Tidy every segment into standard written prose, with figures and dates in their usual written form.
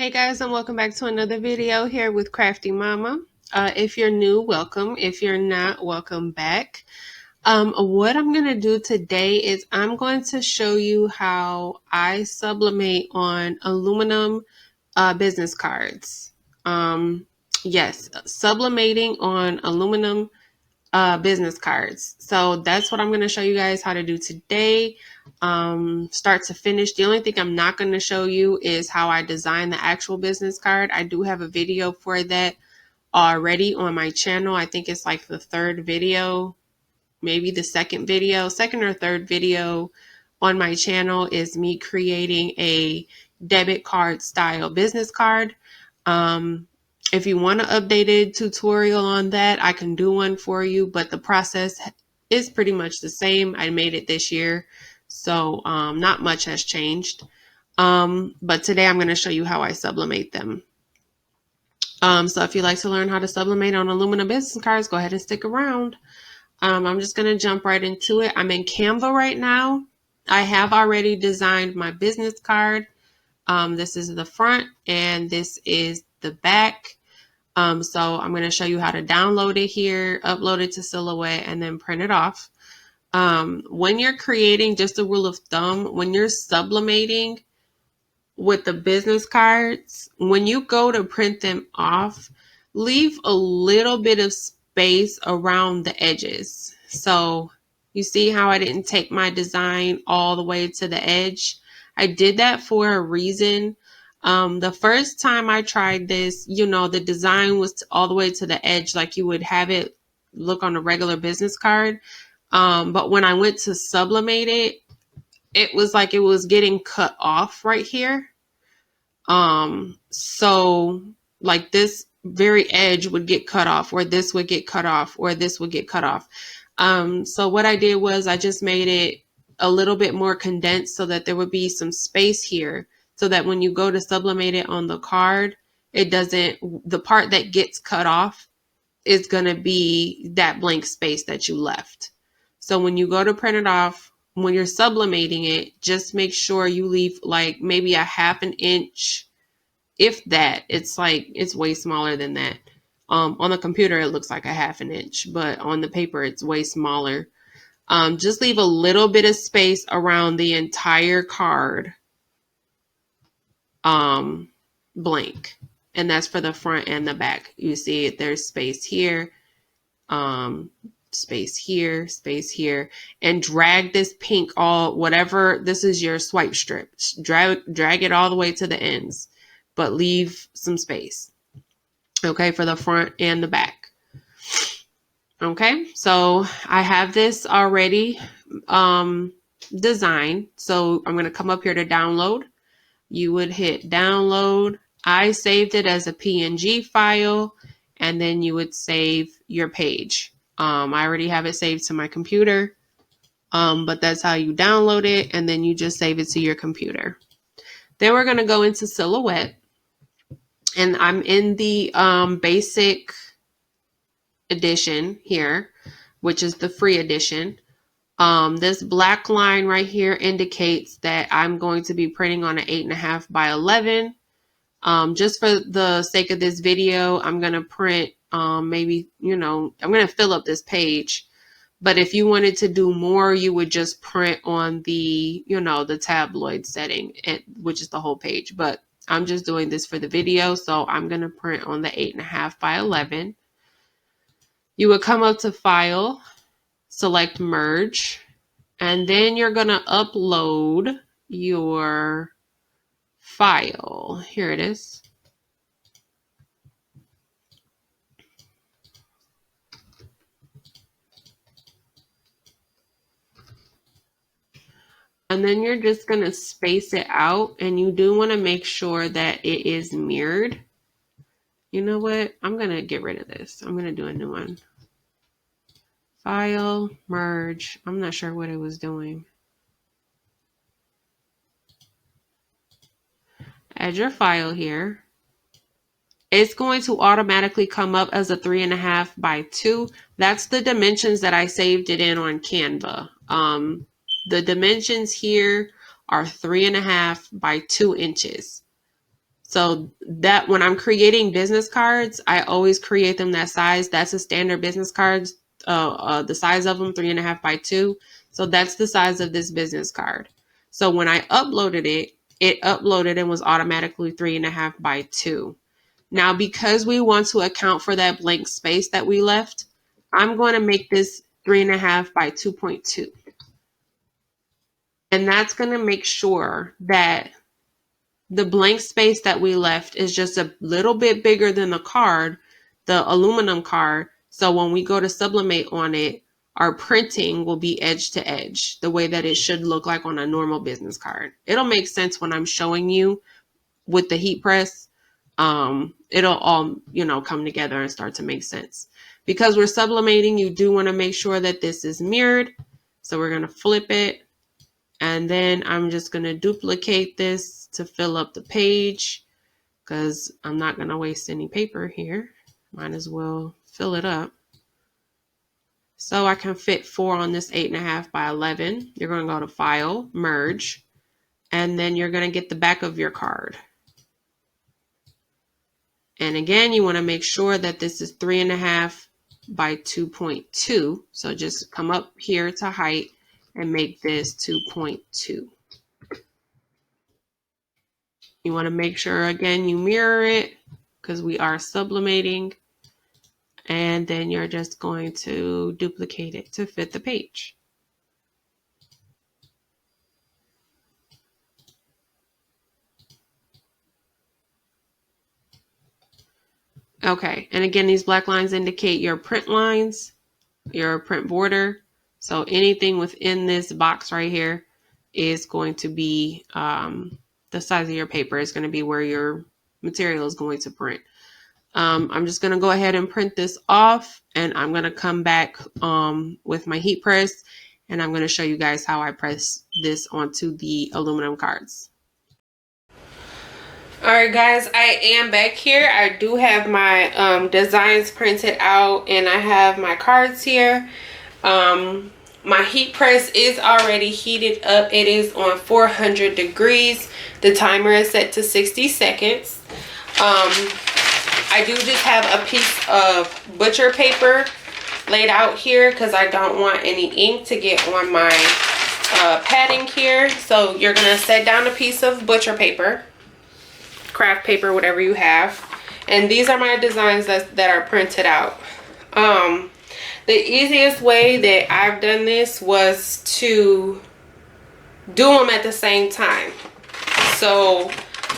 Hey guys, and welcome back to another video here with Crafty Mama. If you're new, welcome. If you're not, welcome back. What I'm going to do today is I'm going to show you how I sublimate on aluminum business cards. Yes, sublimating on aluminum business cards. So that's what I'm going to show you guys how to do today, start to finish. The only thing I'm not going to show you is how I design the actual business card. I do have a video for that already on my channel. I think it's like the third video, maybe the second or third video on my channel is me creating a debit card style business card. If you want an updated tutorial on that, I can do one for you, but the process is pretty much the same. I made it this year, so not much has changed. But today I'm going to show you how I sublimate them. So if you'd like to learn how to sublimate on aluminum business cards, go ahead and stick around. I'm just going to jump right into it. I'm in Canva right now. I have already designed my business card. This is the front and this is the back. So I'm going to show you how to download it here, upload it to Silhouette, and then print it off. When you're creating, just a rule of thumb, when you're sublimating with the business cards, when you go to print them off, leave a little bit of space around the edges. So you see how I didn't take my design all the way to the edge? I did that for a reason. The first time I tried this, the design was all the way to the edge, like you would have it look on a regular business card. But when I went to sublimate it, it was like it was getting cut off right here. So like this very edge would get cut off, or this would get cut off, or this would get cut off. So what I did was I just made it a little bit more condensed so that there would be some space here, so that when you go to sublimate it on the card, the part that gets cut off is going to be that blank space that you left. So when you go to print it off, when you're sublimating it, just make sure you leave like maybe a half an inch, if that. It's way smaller than that. On the computer, it looks like a half an inch, but on the paper, it's way smaller. Just leave a little bit of space around the entire card blank. And that's for the front and the back. You see there's space here, space here, space here, and drag this pink whatever, this is your swipe strip. Drag it all the way to the ends, but leave some space. Okay, for the front and the back. Okay, so I have this already designed. So I'm going to come up here to download. You would hit download. I saved it as a PNG file, and then you would save your page. I already have it saved to my computer, but that's how you download it, and then you just save it to your computer. Then we're going to go into Silhouette, and I'm in the basic edition here, which is the free edition. This black line right here indicates that I'm going to be printing on an 8.5 by 11. Just for the sake of this video, I'm going to print maybe, I'm going to fill up this page. But if you wanted to do more, you would just print on the, the tabloid setting, which is the whole page. But I'm just doing this for the video, so I'm going to print on the 8.5 by 11. You would come up to File, select Merge, and then you're going to upload your file. Here it is. And then you're just going to space it out, and you do want to make sure that it is mirrored. You know what? I'm going to get rid of this. I'm going to do a new one. File, merge. I'm not sure what it was doing. Add your file here. It's going to automatically come up as a 3.5 by 2. That's the dimensions that I saved it in on Canva. The dimensions here are 3.5 by 2 inches. So that when I'm creating business cards, I always create them that size. That's a standard business cards. The size of them, 3.5 by 2. So that's the size of this business card. So when I uploaded it, it uploaded and was automatically 3.5 by 2. Now, because we want to account for that blank space that we left, I'm going to make this 3.5 by 2.2. And that's going to make sure that the blank space that we left is just a little bit bigger than the card, the aluminum card. So when we go to sublimate on it, our printing will be edge to edge, the way that it should look like on a normal business card. It'll make sense when I'm showing you with the heat press. It'll all, come together and start to make sense. Because we're sublimating, you do want to make sure that this is mirrored. So we're going to flip it. And then I'm just going to duplicate this to fill up the page because I'm not going to waste any paper here. Might as well fill it up. So I can fit 4 on this 8.5 by 11. You're going to go to File, Merge, and then you're going to get the back of your card. And again, you want to make sure that this is 3.5 by 2.2. So just come up here to height and make this 2.2. You want to make sure, again, you mirror it because we are sublimating. And then you're just going to duplicate it to fit the page. Okay, and again, these black lines indicate your print lines, your print border. So anything within this box right here is going to be the size of your paper. Is going to be where your material is going to print. I'm just going to go ahead and print this off, and I'm going to come back with my heat press, and I'm going to show you guys how I press this onto the aluminum cards. All right, guys, I am back here. I do have my designs printed out, and I have my cards here. My heat press is already heated up. It is on 400 degrees. The timer is set to 60 seconds. I do just have a piece of butcher paper laid out here because I don't want any ink to get on my padding here. So you're going to set down a piece of butcher paper, craft paper, whatever you have. And these are my designs that are printed out. The easiest way that I've done this was to do them at the same time. So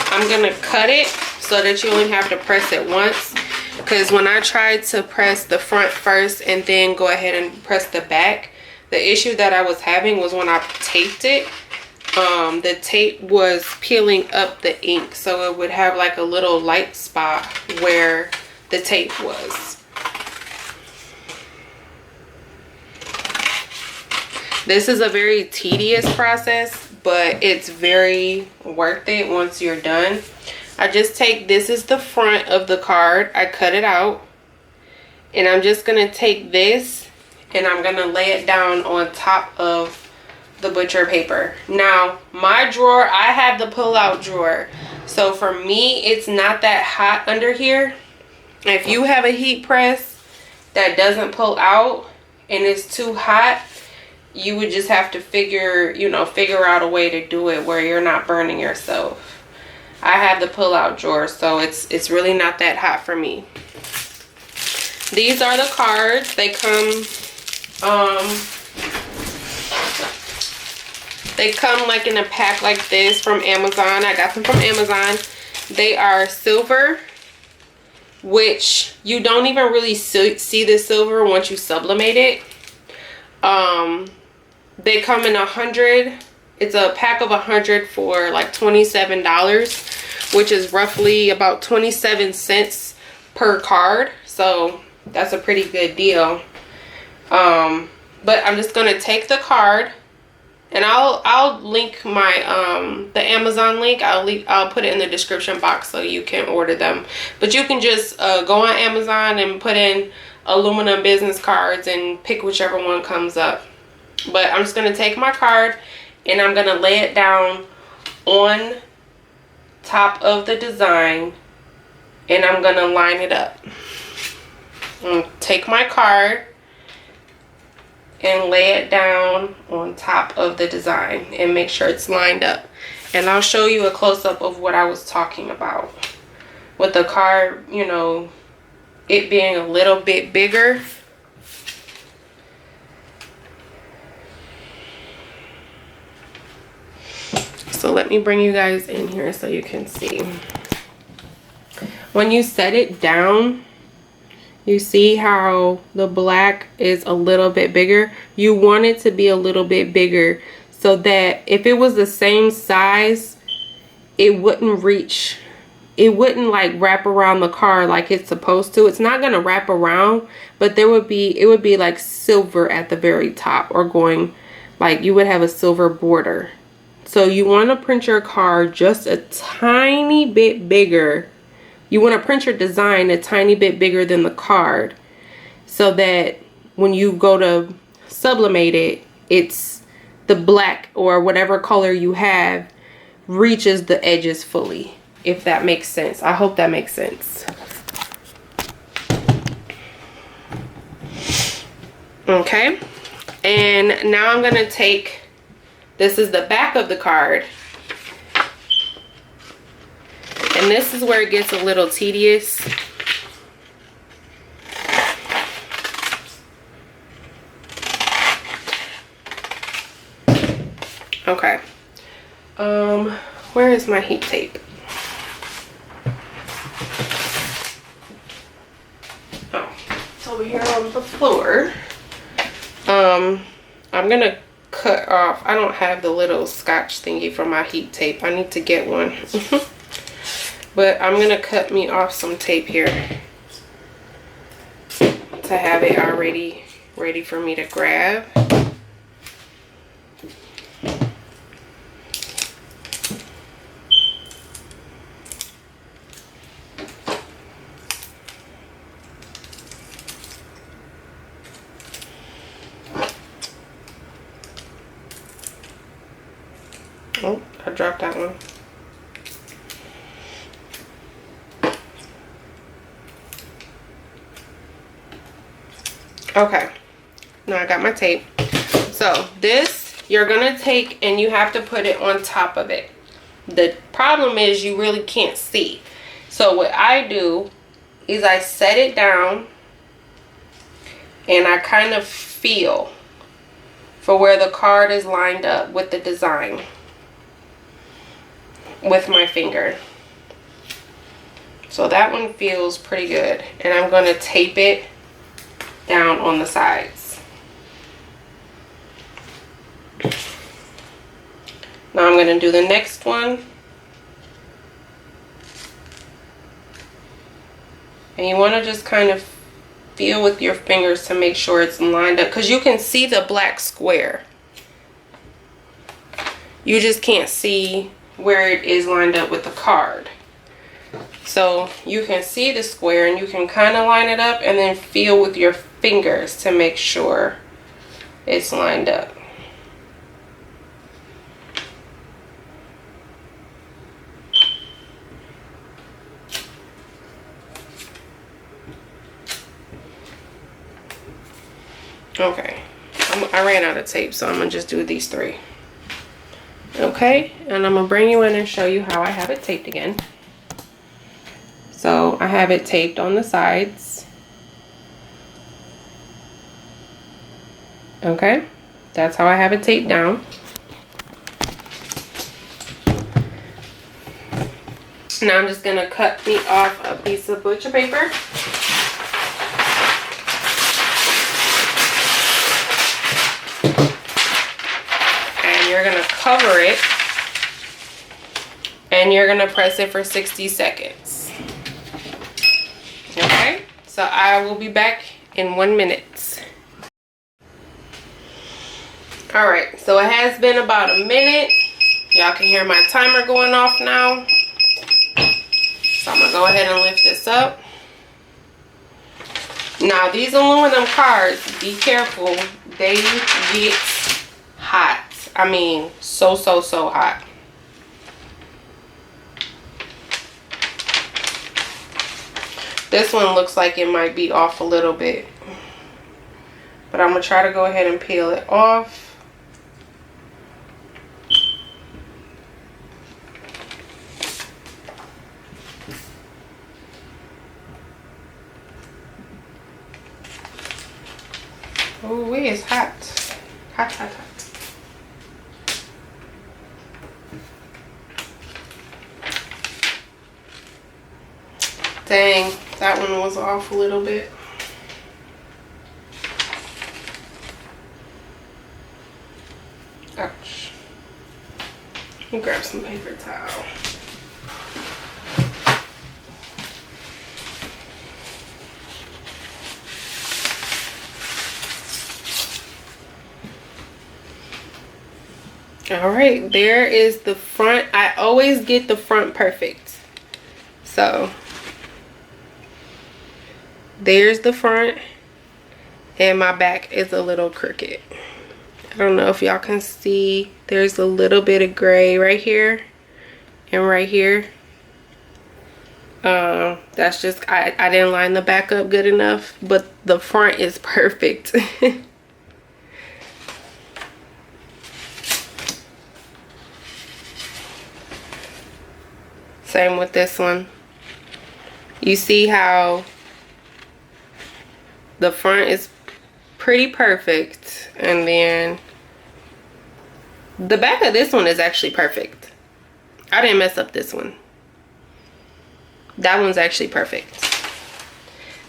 I'm going to cut it so that you only have to press it once. Because when I tried to press the front first and then go ahead and press the back, the issue that I was having was when I taped it, the tape was peeling up the ink. So it would have like a little light spot where the tape was. This is a very tedious process, but it's very worth it once you're done. I just take, this is the front of the card. I cut it out. And I'm just going to take this and I'm going to lay it down on top of the butcher paper. Now, my drawer, I have the pull-out drawer. So for me, it's not that hot under here. If you have a heat press that doesn't pull out and it's too hot, you would just have to figure out a way to do it where you're not burning yourself. I have the pull-out drawer, so it's really not that hot for me. These are the cards. They come like in a pack like this from Amazon. I got them from Amazon. They are silver, which you don't even really see the silver once you sublimate it. They come in 100. It's a pack of 100 for like $27, which is roughly about 27 cents per card. So that's a pretty good deal. But I'm just gonna take the card, and I'll link my the Amazon link. I'll put it in the description box so you can order them. But you can just go on Amazon and put in aluminum business cards and pick whichever one comes up. But I'm just gonna take my card and I'm gonna lay it down on top of the design, and I'm gonna line it up. Take my card and lay it down on top of the design and make sure it's lined up. And I'll show you a close-up of what I was talking about with the card, you know, it being a little bit bigger. So let me bring you guys in here so you can see. When you set it down, you see how the black is a little bit bigger. You want it to be a little bit bigger so that if it was the same size, it wouldn't reach, it wouldn't like wrap around the card like it's supposed to. It's not gonna wrap around, but it would be like silver at the very top, or going like you would have a silver border. So you want to print your card just a tiny bit bigger. You want to print your design a tiny bit bigger than the card, so that when you go to sublimate it, it's the black or whatever color you have reaches the edges fully, if that makes sense. I hope that makes sense. Okay, and now I'm going to take, this is the back of the card. And this is where it gets a little tedious. Okay. Where is my heat tape? Oh, it's over here on the floor. I'm gonna cut off, I don't have the little scotch thingy for my heat tape. I need to get one. But I'm gonna cut me off some tape here to have it already ready for me to grab. Oh, I dropped that one. Okay, now I got my tape. So this, you're gonna take and you have to put it on top of it. The problem is you really can't see. So what I do is I set it down and I kind of feel for where the card is lined up with the design with my finger. So that one feels pretty good. And I'm going to tape it down on the sides. Now I'm going to do the next one. And you want to just kind of feel with your fingers to make sure it's lined up, because you can see the black square. You just can't see where it is lined up with the card. So you can see the square and you can kind of line it up and then feel with your fingers to make sure it's lined up. Okay, I ran out of tape, so I'm gonna just do these three. Okay, and I'm gonna bring you in and show you how I have it taped again. So I have it taped on the sides. Okay, that's how I have it taped down. Now I'm just gonna cut me off a piece of butcher paper. You're going to cover it and you're going to press it for 60 seconds. Okay, so I will be back in 1 minute. All right, so it has been about a minute. Y'all can hear my timer going off now. So I'm going to go ahead and lift this up. Now these aluminum cards, be careful, they get hot. I mean, so hot. This one looks like it might be off a little bit. But I'm going to try to go ahead and peel it off. Oh, it's hot. Hot, hot, hot. Dang, that one was off a little bit. Ouch. Let me grab some paper towel. All right, there is the front. I always get the front perfect. So there's the front, and my back is a little crooked. I don't know if y'all can see. There's a little bit of gray right here and right here. That's just, I didn't line the back up good enough, but the front is perfect. Same with this one. You see how the front is pretty perfect, and then the back of this one is actually perfect. I didn't mess up this one. That one's actually perfect.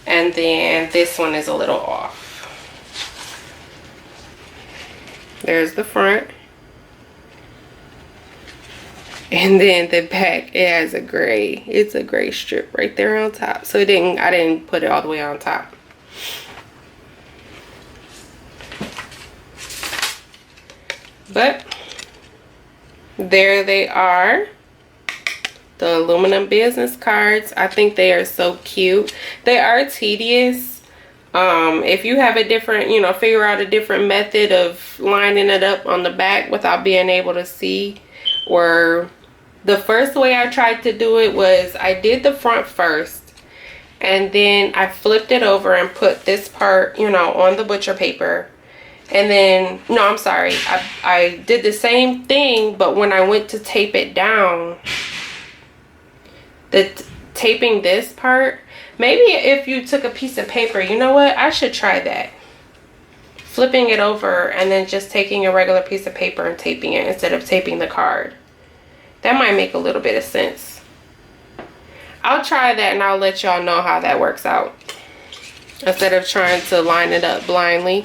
And then this one is a little off. There's the front. And then the back, it has a gray. It's a gray strip right there on top. So I didn't put it all the way on top. But there they are, the aluminum business cards. I think they are so cute. They are tedious. If you have a different, figure out a different method of lining it up on the back without being able to see, or the first way I tried to do it was I did the front first, and then I flipped it over and put this part, on the butcher paper. And then, no, I'm sorry, I did the same thing, but when I went to tape it down, taping this part, maybe if you took a piece of paper, you know what, I should try that. Flipping it over and then just taking a regular piece of paper and taping it instead of taping the card. That might make a little bit of sense. I'll try that and I'll let y'all know how that works out, instead of trying to line it up blindly.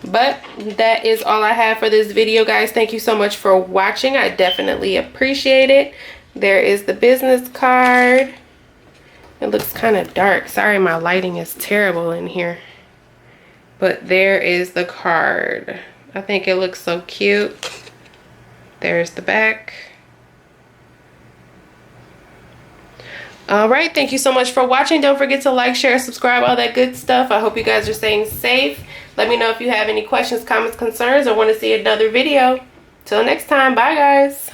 But that is all I have for this video, guys. Thank you so much for watching. I definitely appreciate it. There is the business card. It looks kind of dark. Sorry, my lighting is terrible in here. But there is the card. I think it looks so cute. There's the back. All right, thank you so much for watching. Don't forget to like, share, subscribe, all that good stuff. I hope you guys are staying safe. Let me know if you have any questions, comments, concerns, or want to see another video. Till next time, bye guys.